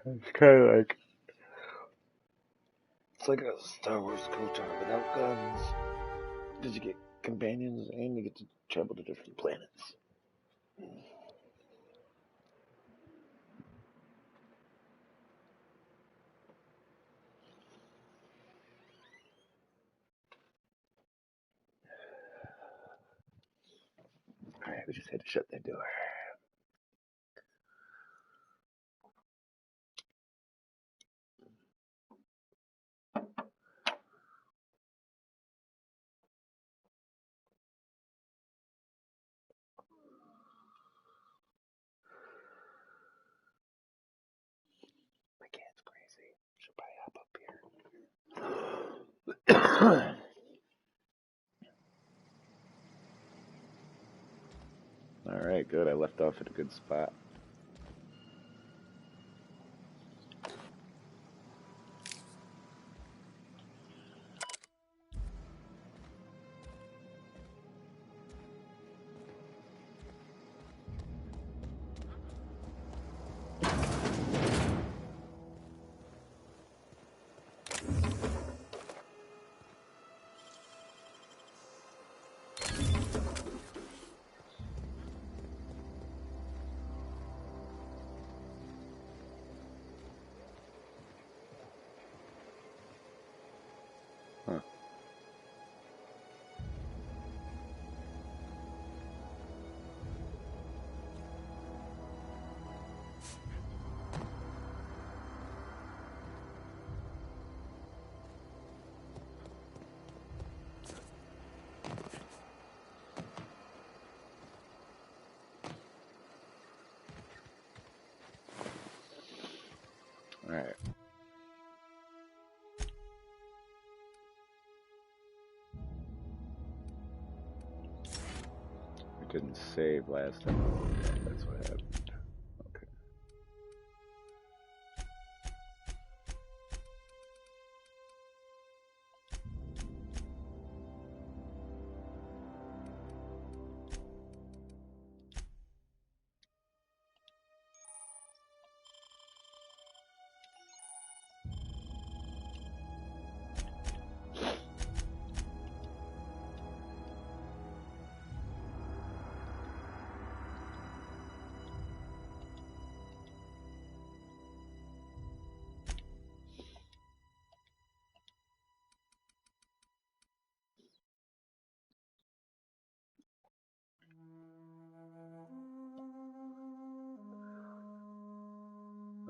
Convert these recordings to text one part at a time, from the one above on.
It's kind of like it's like a Star Wars KOTOR without guns. Because you get companions and you get to travel to different planets. Alright, we just had to shut that door. My cat's crazy. She'll probably hop up here. Alright, good. I left off at a good spot. Huh. Alright. I couldn't save last time. That's what happened. Okay.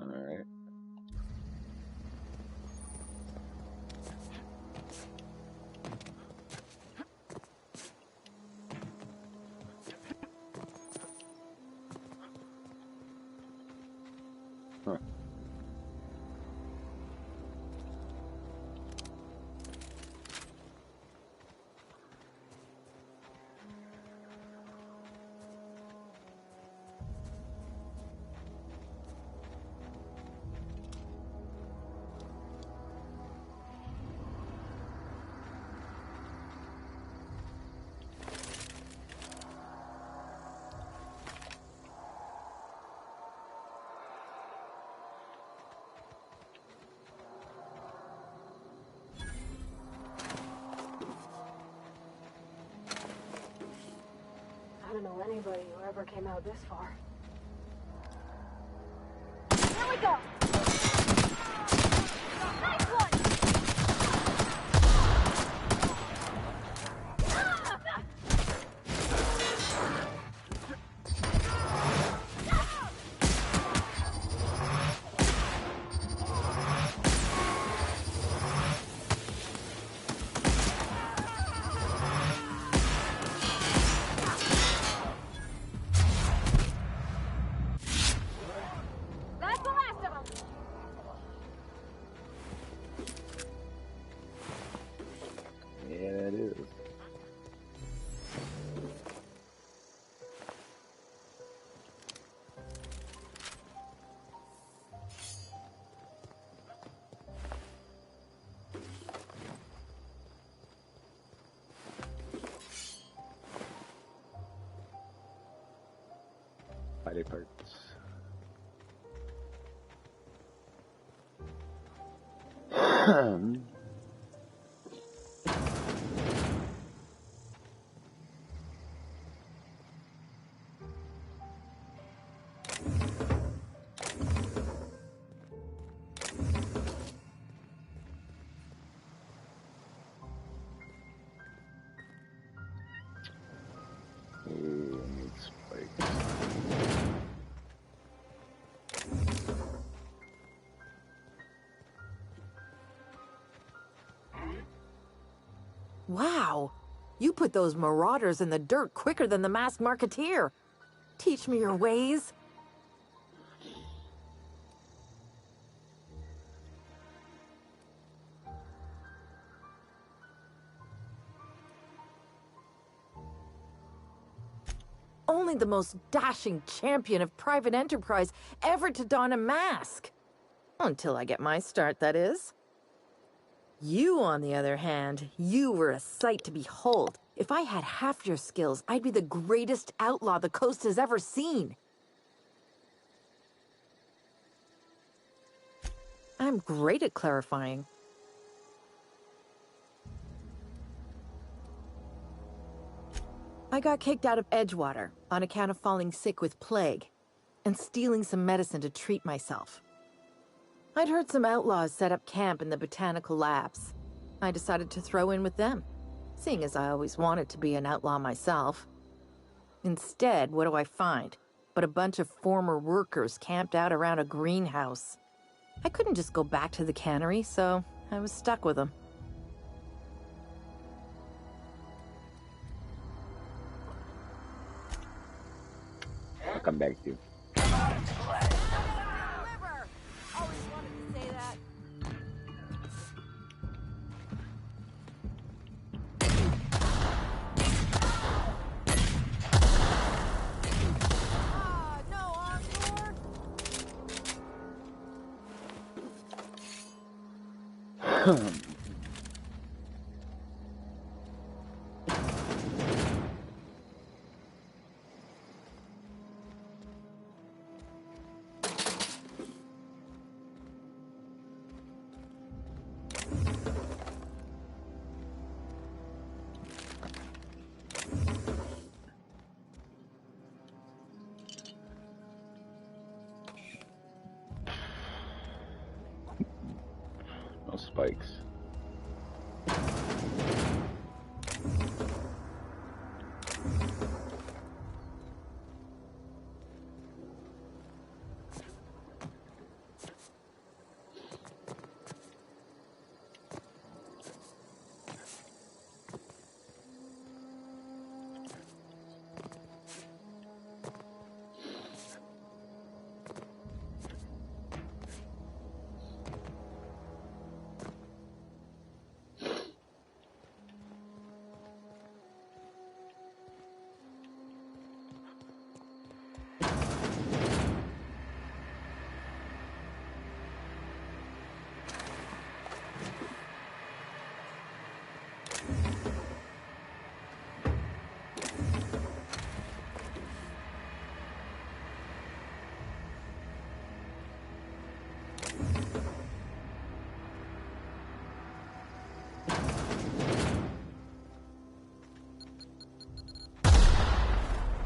Alright. Huh. I don't know anybody who ever came out this far. Here we go! Nice one! That's the last of them! Yeah, that is. Body parts. Wow, you put those marauders in the dirt quicker than the masked marketeer. Teach me your ways. Only the most dashing champion of private enterprise ever to don a mask. Until I get my start, that is. You, on the other hand, you were a sight to behold. If I had half your skills, I'd be the greatest outlaw the coast has ever seen. I'm great at clarifying. I got kicked out of Edgewater on account of falling sick with plague and stealing some medicine to treat myself. I'd heard some outlaws set up camp in the botanical labs. I decided to throw in with them, seeing as I always wanted to be an outlaw myself. Instead, what do I find? But a bunch of former workers camped out around a greenhouse. I couldn't just go back to the cannery, so I was stuck with them. I'll come back to you. Always wanted to say that. No encore. No spikes.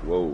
Whoa.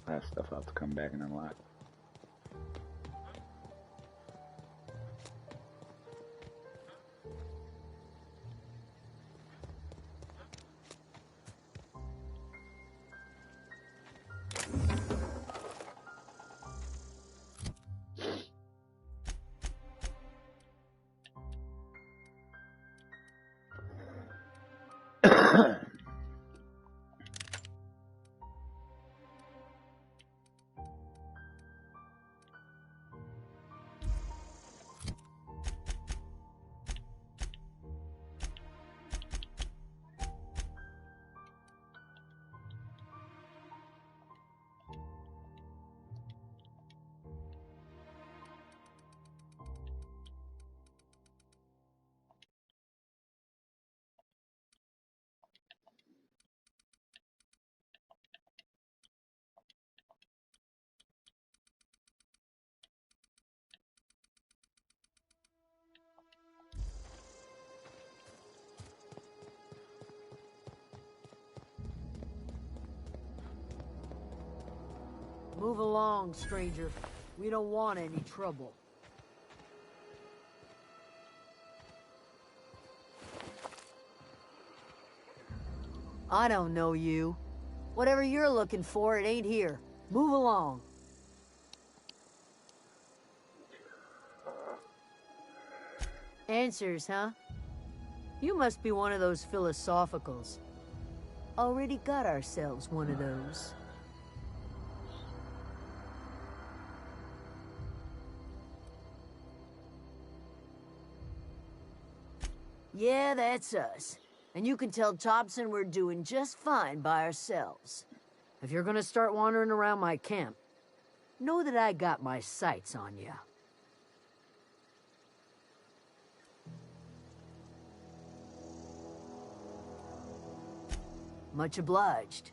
Last stuff I'll have to come back and unlock. Move along, stranger. We don't want any trouble. I don't know you. Whatever you're looking for, it ain't here. Move along. Answers, huh? You must be one of those philosophicals. Already got ourselves one of those. Yeah, that's us. And you can tell Thompson we're doing just fine by ourselves. If you're gonna start wandering around my camp, know that I got my sights on you. Much obliged.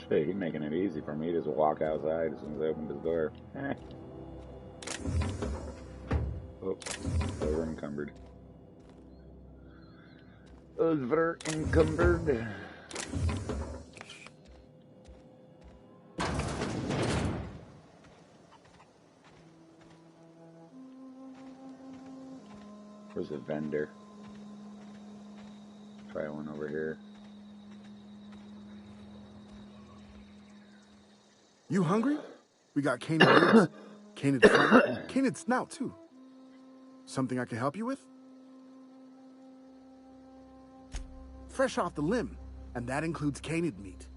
Shit, he's making it easy for me to just walk outside as soon as I open this door. Oh, over encumbered. Over encumbered. Where's the vendor? Try one over here. You hungry? We got canid ribs, canid front, canid snout too. Something I can help you with? Fresh off the limb, and that includes canid meat.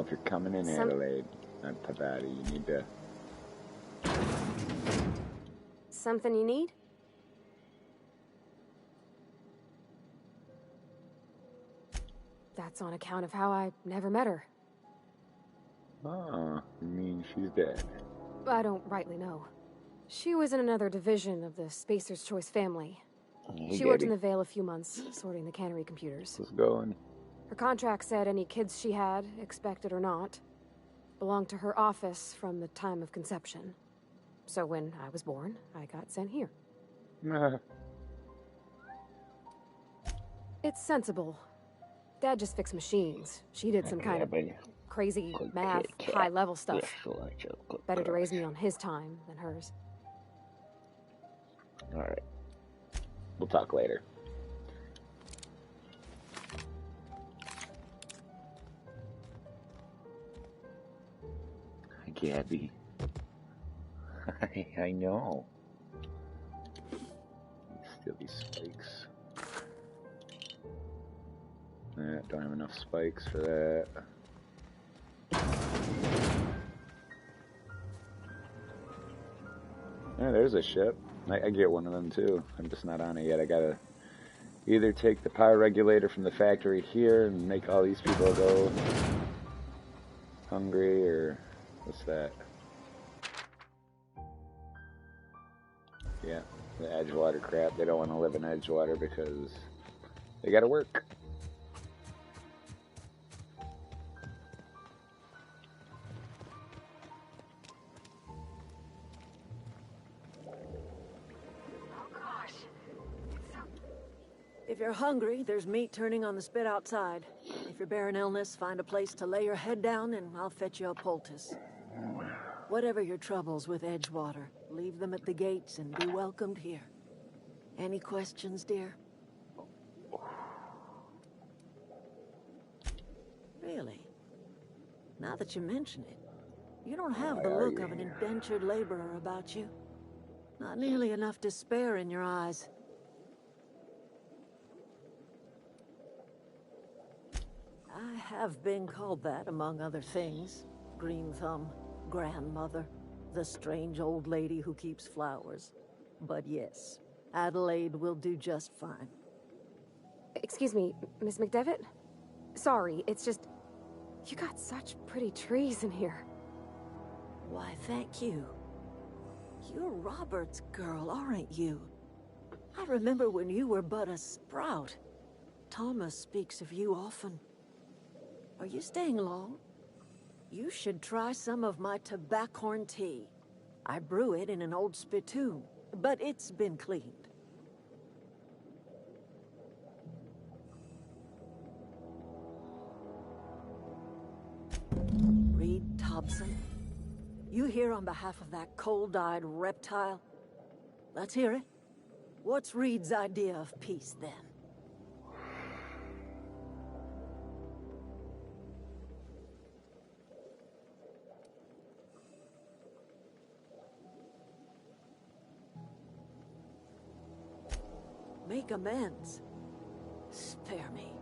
if you're coming in Adelaide, not Tabati, you need to... Something you need? That's on account of how I never met her. Oh, you mean she's dead? I don't rightly know. She was in another division of the Spacer's Choice family. Hey, She worked Gabby. in the Vale a few months, sorting the cannery computers. Let's go and... Her contract said any kids she had, expected or not, belonged to her office from the time of conception. So when I was born, I got sent here. It's sensible. Dad just fixed machines. She did some kind of crazy math, high-level stuff. Better to raise me on his time than hers. Alright. We'll talk later. Gabby. I know. Steal these spikes. Don't have enough spikes for that. Yeah, there's a ship. I get one of them too. I'm just not on it yet. I gotta either take the power regulator from the factory here and make all these people go hungry, or what's that? Yeah, the Edgewater crap. They don't want to live in Edgewater because they gotta work. If you're hungry, there's meat turning on the spit outside. If you're bearing illness, find a place to lay your head down and I'll fetch you a poultice. Whatever your troubles with Edgewater, leave them at the gates and be welcomed here. Any questions, dear? Really? Now that you mention it, you don't have the look of an indentured laborer about you. Not nearly enough despair in your eyes. I have been called that, among other things. Green Thumb, grandmother, the strange old lady who keeps flowers. But yes, Adelaide will do just fine. Excuse me, Miss McDevitt? Sorry, it's just... You got such pretty trees in here. Why, thank you. You're Robert's girl, aren't you? I remember when you were but a sprout. Thomas speaks of you often. Are you staying long? You should try some of my tobaccorn tea. I brew it in an old spittoon, but it's been cleaned. Reed Thompson? You here on behalf of that cold-eyed reptile? Let's hear it. What's Reed's idea of peace, then? Make amends. Spare me.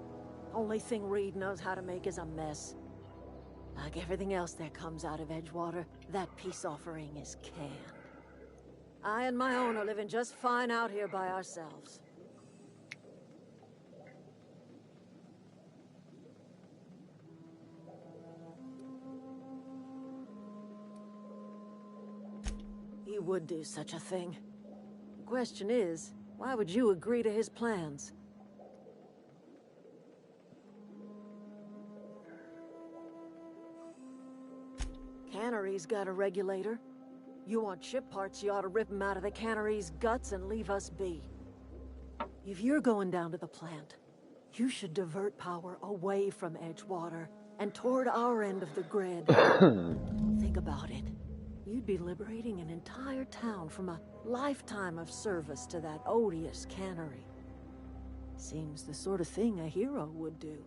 Only thing Reed knows how to make is a mess. Like everything else that comes out of Edgewater, that peace offering is canned. I and my own are living just fine out here by ourselves. He would do such a thing. The question is, why would you agree to his plans? Cannery's got a regulator. You want ship parts, you ought to rip them out of the cannery's guts and leave us be. If you're going down to the plant, you should divert power away from Edgewater and toward our end of the grid. Think about it. You'd be liberating an entire town from a lifetime of service to that odious cannery. Seems the sort of thing a hero would do.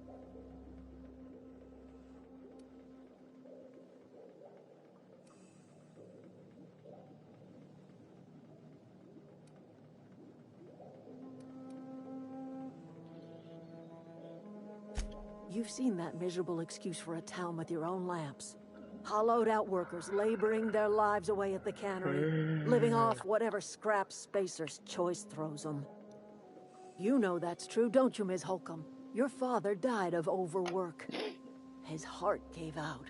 You've seen that miserable excuse for a town with your own lamps. Hollowed out workers laboring their lives away at the cannery, living off whatever scrap Spacer's choice throws them. You know that's true, don't you, Ms. Holcomb? Your father died of overwork. His heart gave out.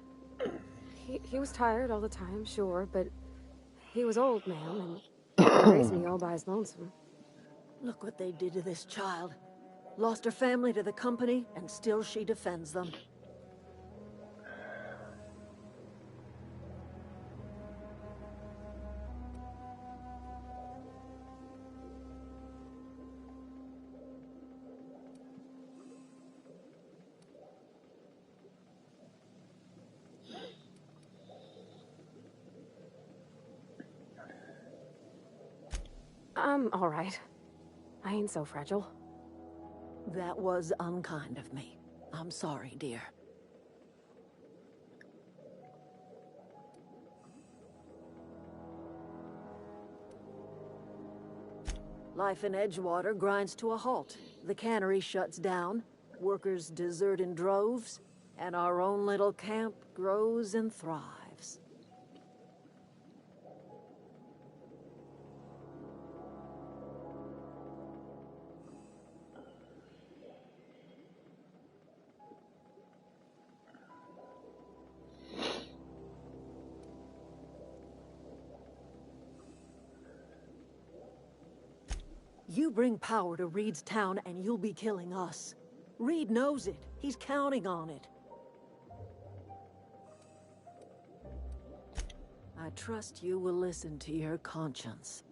He was tired all the time, sure, but he was old, ma'am, and he raised me all by his lonesome. Look what they did to this child. Lost her family to the company, and still she defends them. I'm all right. I ain't so fragile. That was unkind of me. I'm sorry, dear. Life in Edgewater grinds to a halt. The cannery shuts down, workers desert in droves, and our own little camp grows and thrives. You bring power to Reed's town and you'll be killing us. Reed knows it. He's counting on it. I trust you will listen to your conscience.